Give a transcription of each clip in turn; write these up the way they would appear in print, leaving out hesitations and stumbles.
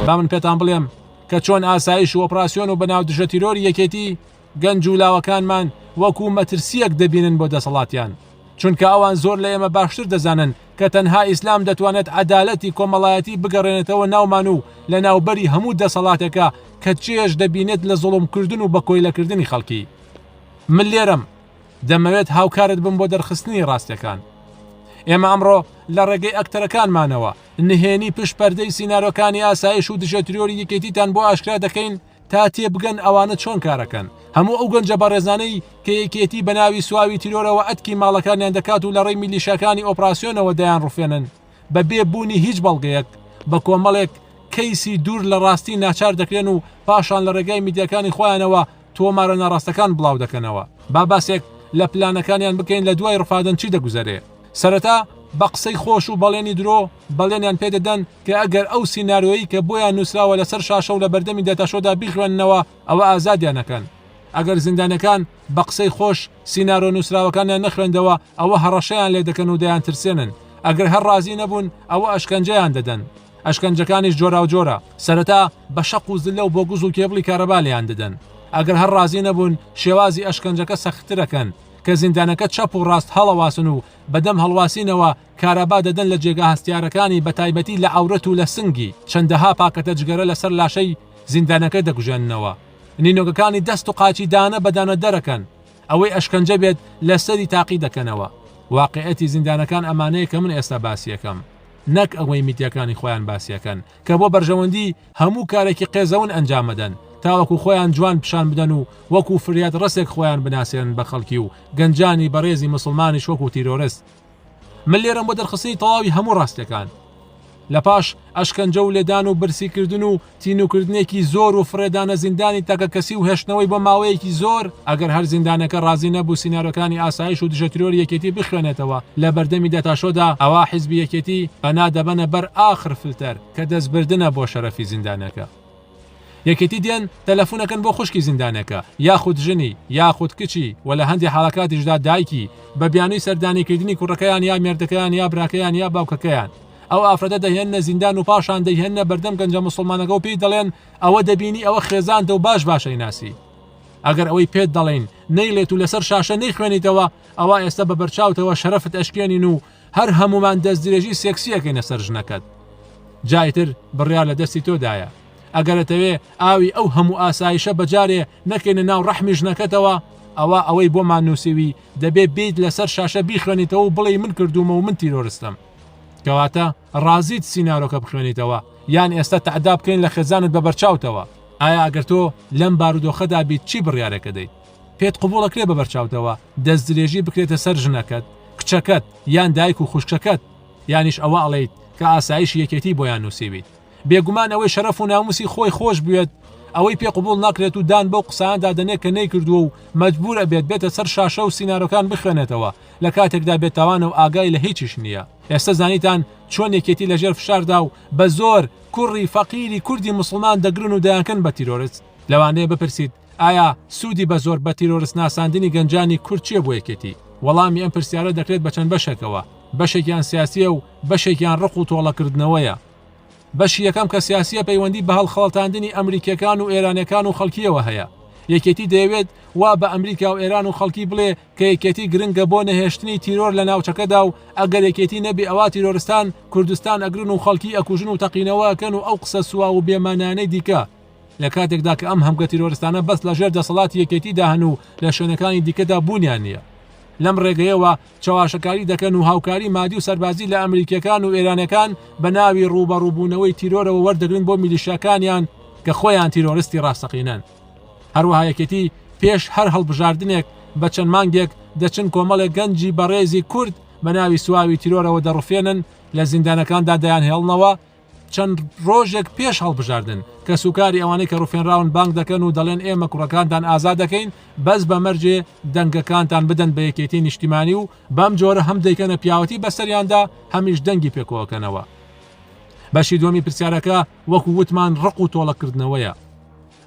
با من پێتان بڵێم کە چۆن ئاسایش و ئۆپراسیۆن و بەناو دژە تیرۆری یەکێتی گەنج و لاوەکانمان وەکو مەترسیەک دەبینن بۆ دەسەڵاتیان، چونکە ئەوان زۆر لە ئێمە باشتر دەزانن کە تەنها ئیسلام دەتوانێت عەدالەتی کۆمەڵایەتی بگەڕێنێتەوە ناومان و لە ناوبەری هەموو دەسەڵاتێکە کە چێژ دەبینێت لە زوڵمکردن و بە کۆیلەکردنی خەڵکی. من لێرەم دەمەوێت هاوکارت بم بۆ دەرخستنی ڕاستیەکان. ئێمە ئەمڕۆ لە ڕێگەی ئەکتەرەکانمانەوە نهێنی پشت پەردەی سینارۆکانی ئاسایش و دژە تیرۆری یەکێتیتان بۆ ئاشکرا دەکەین تا تێبگەن ئەوانە چۆن کارەکەن. هەموو ئەو گەنجە بەڕێزانەی کە یەکێتی بە ناوی سواوی تیرۆرەوە ئەتکی ماڵەکانیان دەکات و لە ڕێی میلیشەکانی ئۆپراسیۆنەوە دەیان ڕوفێنن بە بێبوونی هیچ بەڵگەیەک بە کۆمەڵێک کەیسی دوور لە ڕاستی ناچار دەکرێن و پاشان لە ڕێگای میدیاکانی خۆیانەوە تۆمارە ناڕاستەکان بڵاو دەکەنەوە. با باسێک لە پلانەکانیان بکەین لە دوای ڕفادن چی دەگوزارێ. سەرەتا بە قسەی خۆش و بەڵێنی درۆ بەڵێنیان پێدەدەن کە ئەگەر ئەو سینارۆیی کە بۆیان نووسراوە لەسەر شاشە و لە بەردەمی دەتاشۆدا بیخوێننەوە ئەوە ئازادیانەکەن. ئەگەر زیندانەکان بە قسەی خۆش سینارۆ نووسراوەکانیان نەخوێندەوە ئەوە هەڕەشەیان لێ دەکەن و دەیان ترسێنن. ئەگەر هەر ڕازی نەبوون ئەوە ئەشکەنجەیان دەدەن. ئەشکەنجەکانیش جۆرا و جۆرە. سەرەتا بە شەق و زلە و بۆ گوز و کێبڵی کارەبا لێیان دەدەن. ئەگەر هەر ڕازی نەبوون شێوازی ئەشکەنجەکە سەختترەکەن کە زیندانەکە چەپ و ڕاست هەڵەواسن و بەدەم هەڵواسینەوە کارەبا دەدەن لە جێگا هەستیارەکانی بە تایبەتی لە ئەورەت و لە سنگی چەندەها پاکەتە جگەرە لەسەر لاشەی زیندانەکە دەگوژێننەوە. نینۆگەکانی دەست و قاچی دانە بەدانە دەرەکەن ئەوەی ئەشکەنجە بێت لەسەری تاقی دەکەنەوە. واقعەتی زیندانەکان ئەمانەیە کە من ئێستا باسیەکەم، نەک ئەوەی میدیاکانی خۆیان باسیەکەن کە بۆ بەرژەوەندی هەموو کارێکی قێزەون ئەنجامەدەن تاوەکو خۆیان جوان پیشان بدەن و وەکو فریاد ڕسێک خۆیان بناسێن بە خەڵکی و گەنجانی بەڕێزی مسلمانیش وەکو تیرۆرست. من لێرەم بۆ دەرخستنی تەواوی هەموو ڕاستیەکان. لە پاش ئەشکەنجە و لێدان و برسیکردن و تینوکردنێکی زۆر و فرێدانە زیندانی تاکە کەسی و هێشتنەوەی بۆ ماوەیەکی زۆر ئەگەر هەر زیندانەکە ڕازی نەبوو سینارۆکانی ئاسایش و دژە تیرۆری یەکێتی بخوێنێتەوە لە بەردەمی دەتاشۆدا ئەوا حیزبی یەکێتی پەنا دەبەنە بەر ئاخر فلتەر کە دەستبردنە بۆ شەرەفی زیندانەکە. یەکێتی دێن تەلەفۆنەکەن بۆ خوشکی زیندانەکە یاخود ژنی یاخود کچی و لە هەندی حاڵەکاتیشدا دایکی بە بیانووی سەردانیکردنی کوڕەکەیان یا مێردەکەیان یا براکەیان یا باوکەکەیان. ئەو ئافرەتە دەهێنە زیندان و پاشان دەیهێنە بەردەم گەنجە مسلمانەکە و پێی دەڵێن ئەوە دەبینی ئەوە خێزاندە و باشەی ناسی. ئەگەر ئەوەی پێت دەڵێن نەیلێت و لەسەر شاشە نەیخوێنیتەوە ئەوە ئێستا بە بەرچاوتەوە شەرەفت ئەشکێنین و هەر هەمومان دەستدرێژی سێکسیەکەینە سەر ژنەکەت. جایتر بڕیا لە دەستی تۆدایە. ئەگەرەتەوێ ئاوی ئەو هەموو ئاسایشە بەجارێ نەکەینە ناو ڕەحمی ژنەکەتەوە ئەوەی بۆمان نووسیوی دەبێ بیت لەسەر شاشە بیخوێنیتەوە و بڵێ من کردومە و من تیرۆرستم. کەواتە ڕازیت سینارۆکە بخوێنیتەوە یان ئێستا تەعدا بکەین لە خێزانت بە بەرچاوتەوە. ئایا ئەگەر تۆ لەم بارودۆخەدا بیت چی بڕیارەکە دەیت؟ پێت قبوڵەکرێ بە بەرچاوتەوە دەستدرێژی بکرێتە سەر ژنەکەت، کچەکەت یان دایک و خوشکەکەت، یانیش ئەوە ئەڵێیت کە ئاسایش یەکێتی بۆیان نووسیویت. بێگومان ئەوەی شەرەف و ناموسی خۆی خۆش بوێت ئەوەی پێ قبول ناکرێت و دان بەو قسەیاندا دەنێت کە نەیکردووە و مەجبورە بێتە سەر شاشە و سینارۆکان بخوێنێتەوە لە کاتێکدا بێتاوانە و ئاگای لە هیچیش نییە. ئێستا زانیتان چۆن یەکێتی لەژێر فشاردا و بە زۆر کوڕی فەقیری کوردی مسلمان دەگرن و دەیانکەن بە تیرۆرست. لەوانەیە بپرسیت ئایا سوودی بە زۆر بە تیرۆرست ناساندنی گەنجانی کورد چییە بۆ یەکێتی؟ وەڵامی ئەم پرسیارە دەکرێت بە چەند بەشێکەوە. بەشێکیان سیاسیە و بەشێکیان ڕق و تۆڵەکردنەوەیە. بەشی یەکەم کە سیاسیە پەیوەندی بە هەڵخەڵەتاندنی ئەمریکیەکان و ئێرانەکان و خەڵکیەوە هەیە. یەکێتی دەیەوێت وا بە ئەمریکا و ئێران و خەڵکی بڵێ کە یەکێتی گرنگە بۆ نەهێشتنی تیرۆر لە ناوچەکەدا و ئەگەر یەکێتی نەبی ئەوا تیرۆرستان کوردستان ئەگرن و خەڵکی ئەکوژن و تەقینەوەکەن و ئەو قسە سووا و بێمانانەی دیکە لە کاتێکدا کە ئەم هەمگە تیرۆرستانە بەس لە ژێر دەسەڵاتی یەکێتی داهن و لە شوێنەکانی دیکەدا بوونیان نییە. لەم ڕێگەیەوە چاواشەکاری دەکەن و هاوکاری مادی و سەربازی لە ئەمریکیەکان و ئێرانەکان بە ناوی ڕوبەڕووبوونەوەی تیرۆرەوە وەردەگرن بۆ میلیشیاکانیان کە خۆیان تیرۆرستی ڕاستەقینەن. هەروەها یەکێتی پێش هەر هەڵبژاردنێک بە چەند مانگێک دەچن کۆمەڵێک گەنجی بەڕێزی کورد بە ناوی سواوی تیرۆرەوە دەڕوفێنن لە زیندانەکاندا دەیان هێڵنەوە چەند ڕۆژێک پێش هەڵبژاردن کە سوکاری ئەوانەی کە ڕوفێنراون بانگ دەکەن و دەڵێن ئێمە کوڕەکانتان ئازاد دەکەین بەس بە مەرجێ دەنگەکانتان بدەن بە یەکێتی نیشتیمانی و بەم جۆرە هەم دەیکەنە پیاوەتی بەسەریاندا هەمیش دەنگی پێکەوەکەنەوە. بەشی دووەمی پرسیارەکە وەکو وتمان ڕق و تۆڵەکردنەوەیە.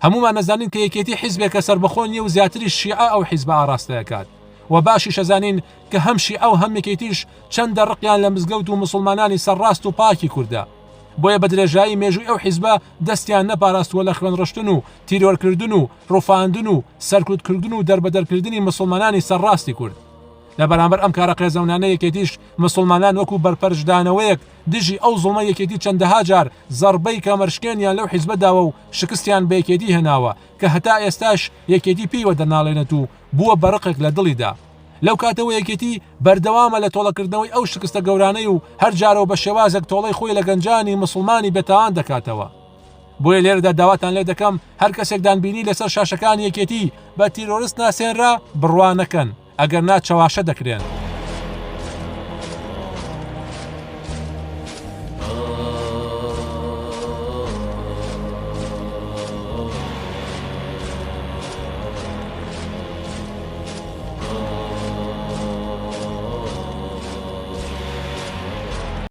هەمومان نەزانین کە یەکێتی حیزبێکە سەربەخۆ نیە و زیاتری شیعە ئەو حیزبە ئاراستەکات و باشی شەزانین کە هەم شیعە و هەم یەکێتیش چەندە ڕقیان لە مزگەوت و مسلمانانی سەرڕاست و پاکی کووردە. بۆیە بە درێژایی مێژووی ئەو حیزبە دەستیان نەپاراستووە لە خوێنڕشتن و تیرۆرکردن و ڕووفاندن و سەرکوتکردن و دەربەدەرکردنی مسلمانانی سەرڕاستی کورد. لە بەرامبەر ئەم کارە قێزەونانە یەکێتیش مسلمانان وەکو بەرپەرشدانەوەیەک دژی ئەو زوڵمە یەکێتی چەندەها جار زەربەی کەمەرشکێنیان لەو حیزبەداوە و شکستیان بە یەکێتی هێناوە کە هەتا ئێستاش یەکێتی پێیوە دەناڵێنێت و بووە بەڕقێک لە دڵیدا. لەو کاتەوە یەکێتی بەردەوامە لە تۆڵەکردنەوەی ئەو شکستە گەورانەی و هەر جارەوە بە شێوازێک تۆڵەی خۆی لە گەنجانی مسلمانی بێتاوان دەکاتەوە. بۆیە لێرەدا داواتان لێ دەکەم هەر کەسێکدان بینی لەسەر شاشەکانی یەکێتی بە تیرۆریست ناسێنرا بڕوا نەکەن ئەگەر نا چەواشە دەکرێن.